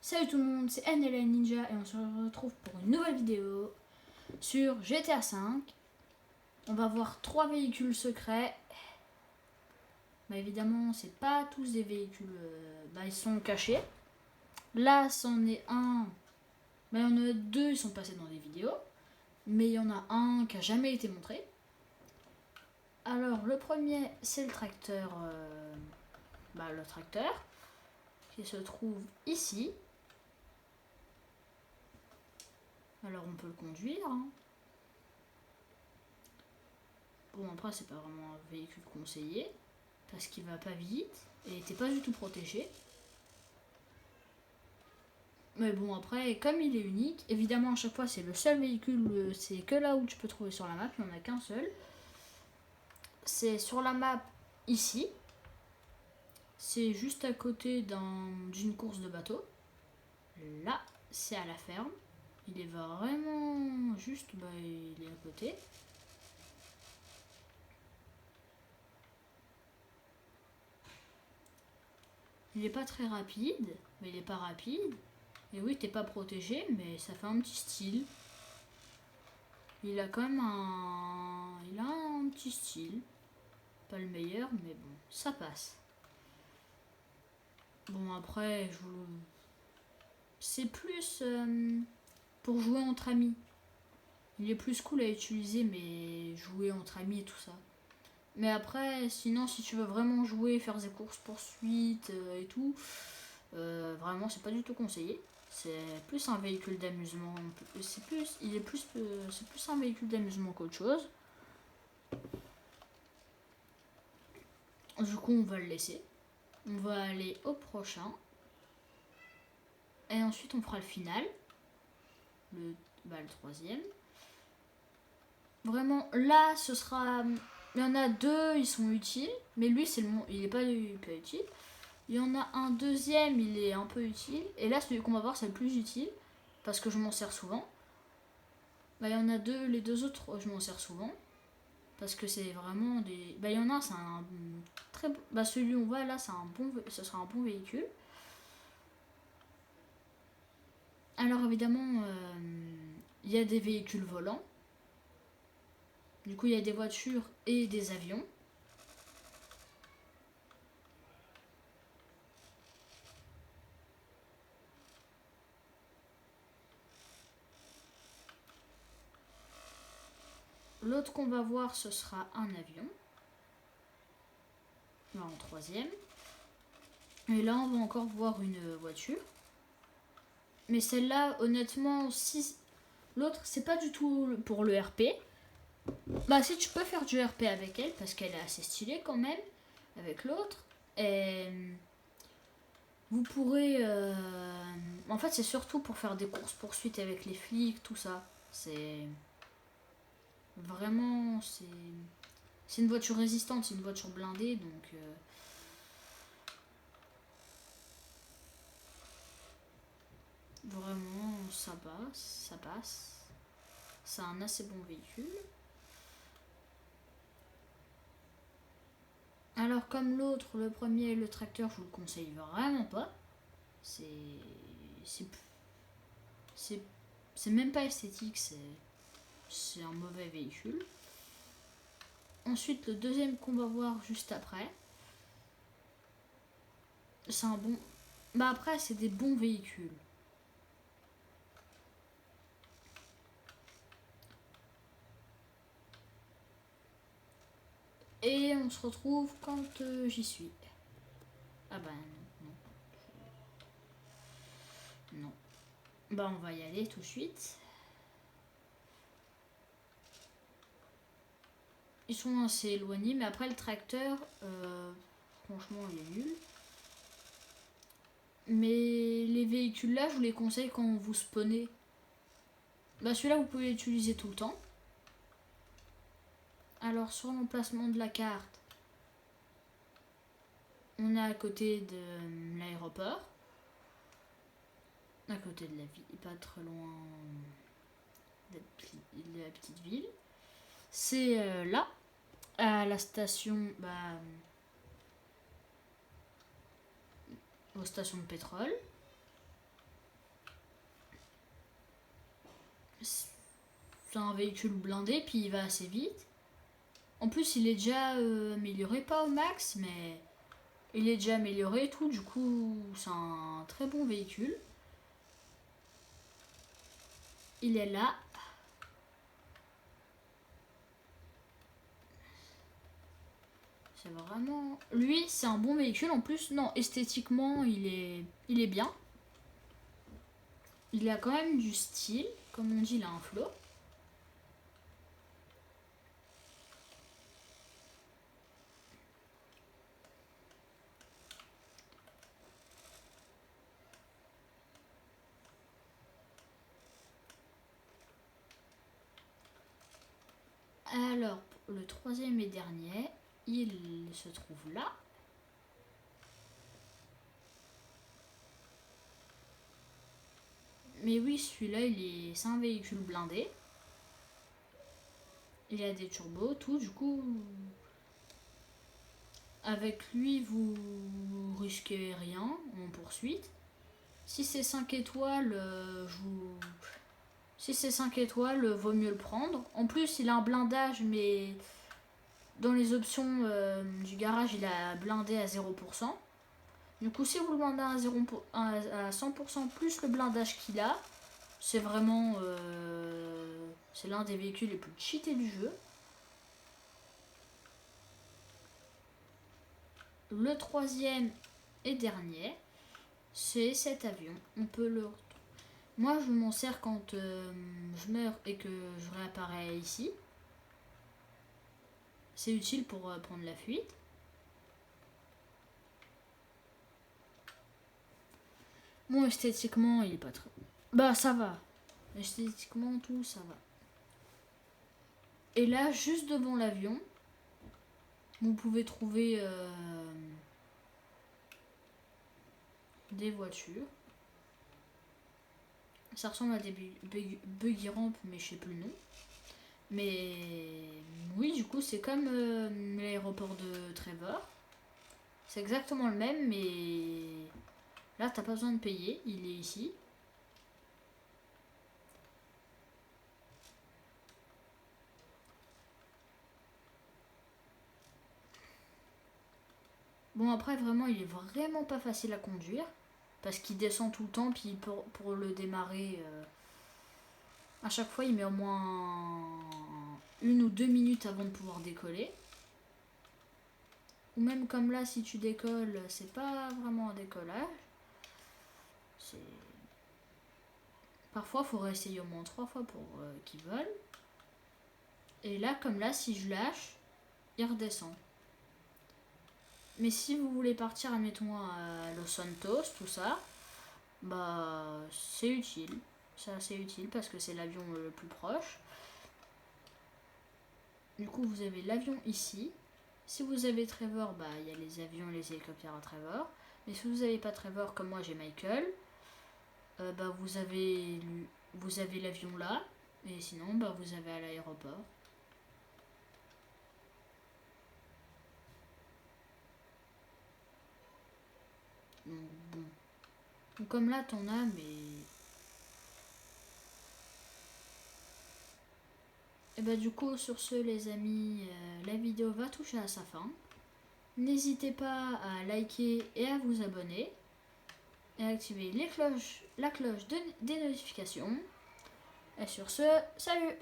Salut tout le monde, c'est NLN Ninja et on se retrouve pour une nouvelle vidéo sur GTA V. On va voir 3 véhicules secrets. Bah évidemment, c'est pas tous des véhicules, ils sont cachés. Là, c'en est un. Il y en a deux, ils sont passés dans des vidéos. Mais il y en a un qui a jamais été montré. Alors, le premier, c'est le tracteur. Le tracteur qui se trouve ici. Alors, on peut le conduire. Bon, après, c'est pas vraiment un véhicule conseillé parce qu'il va pas vite et il était pas du tout protégé. Mais bon, après, comme il est unique, évidemment, à chaque fois, c'est le seul véhicule, c'est que là où tu peux trouver sur la map, il n'y en a qu'un seul. C'est sur la map ici. C'est juste à côté d'une course de bateau. Là, c'est à la ferme. Il est vraiment juste, il est à côté. Il est pas très rapide, mais il est pas rapide. Et oui, t'es pas protégé, mais ça fait un petit style. Il a quand même il a un petit style. Pas le meilleur, mais bon, ça passe. Bon, après, c'est plus pour jouer entre amis. Il est plus cool à utiliser, mais jouer entre amis et tout ça. Mais après, sinon, si tu veux vraiment jouer, faire des courses poursuites et tout, vraiment, c'est pas du tout conseillé. C'est plus un véhicule d'amusement. C'est plus un véhicule d'amusement qu'autre chose. Du coup, on va le laisser. On va aller au prochain. Et ensuite, on fera le final. Le troisième. Vraiment, là, ce sera... Il y en a deux, ils sont utiles. Mais lui, il n'est pas hyper utile. Il y en a un deuxième, il est un peu utile. Et là, celui qu'on va voir, c'est le plus utile. Parce que je m'en sers souvent. Il y en a deux, les deux autres, je m'en sers souvent. Parce que c'est vraiment des... il y en a un, c'est un très... celui où on va là, ce sera un bon véhicule. Alors évidemment, il y a des véhicules volants. Du coup, il y a des voitures et des avions. L'autre qu'on va voir, ce sera un avion. Là, en troisième. Et là, on va encore voir une voiture. Mais celle-là, honnêtement, si... L'autre, c'est pas du tout pour le RP. Si tu peux faire du RP avec elle, parce qu'elle est assez stylée quand même, avec l'autre. Et vous pourrez... En fait, c'est surtout pour faire des courses-poursuites avec les flics, tout ça. C'est... Vraiment, c'est une voiture résistante, c'est une voiture blindée, donc... Vraiment, ça passe. C'est un assez bon véhicule. Alors comme l'autre, le premier, le tracteur, je vous le conseille vraiment pas. C'est même pas esthétique, c'est un mauvais véhicule. Ensuite, le deuxième qu'on va voir juste après, c'est un bon... après, c'est des bons véhicules. Et on se retrouve quand j'y suis. Ah non. On va y aller tout de suite. Ils sont assez éloignés, mais après le tracteur, franchement, il est nul. Mais les véhicules là, je vous les conseille quand vous spawnez. Celui-là, vous pouvez l'utiliser tout le temps. Alors, sur l'emplacement de la carte, on est à côté de l'aéroport. À côté de la ville, pas très loin de la petite ville. C'est là, à la station, aux stations de pétrole. c'est un véhicule blindé, puis il va assez vite. En plus, il est déjà amélioré, pas au max, mais il est déjà amélioré et tout. Du coup, c'est un très bon véhicule. Il est là. C'est vraiment... Lui, c'est un bon véhicule. En plus, non, esthétiquement, il est bien. Il a quand même du style. Comme on dit, il a un flow. Alors, le troisième et dernier, il se trouve là. Mais oui, celui-là, c'est un véhicule blindé. Il a des turbos, tout. Du coup, avec lui, vous risquez rien en poursuite. Si c'est 5 étoiles, si c'est 5 étoiles, vaut mieux le prendre. En plus, il a un blindage, mais dans les options du garage, il a blindé à 0%. Du coup, si vous le blindez à 100% plus le blindage qu'il a, c'est vraiment... c'est l'un des véhicules les plus cheatés du jeu. Le troisième et dernier, c'est cet avion. On peut le... Moi, je m'en sers quand je meurs et que je réapparais ici. C'est utile pour prendre la fuite. Bon, esthétiquement, il est pas très... Bah, ça va. Esthétiquement, tout, ça va. Et là, juste devant l'avion, vous pouvez trouver des voitures. Ça ressemble à des buggy ramp, mais je sais plus le nom. Mais oui, du coup, c'est comme l'aéroport de Trevor. C'est exactement le même, mais là, t'as pas besoin de payer. Il est ici. Bon, après, vraiment, il est vraiment pas facile à conduire. Parce qu'il descend tout le temps, puis pour le démarrer, à chaque fois, il met au moins 1 ou 2 minutes avant de pouvoir décoller. Ou même comme là, si tu décolles, c'est pas vraiment un décollage. Parfois, il faut réessayer au moins 3 fois pour qu'il vole. Et là, comme là, si je lâche, il redescend. Mais si vous voulez partir, admettons, à Los Santos, tout ça, bah, c'est utile. C'est assez utile parce que c'est l'avion le plus proche. Du coup, vous avez l'avion ici. Si vous avez Trevor, bah, il y a les avions et les hélicoptères à Trevor. Mais si vous n'avez pas Trevor, comme moi j'ai Michael, bah, vous avez l'avion là. Et sinon, bah, vous avez à l'aéroport. Donc, bon. Donc, comme là, t'en as, mais... Et bah du coup, sur ce, les amis, la vidéo va toucher à sa fin. N'hésitez pas à liker et à vous abonner. Et à activer la cloche des notifications. Et sur ce, salut!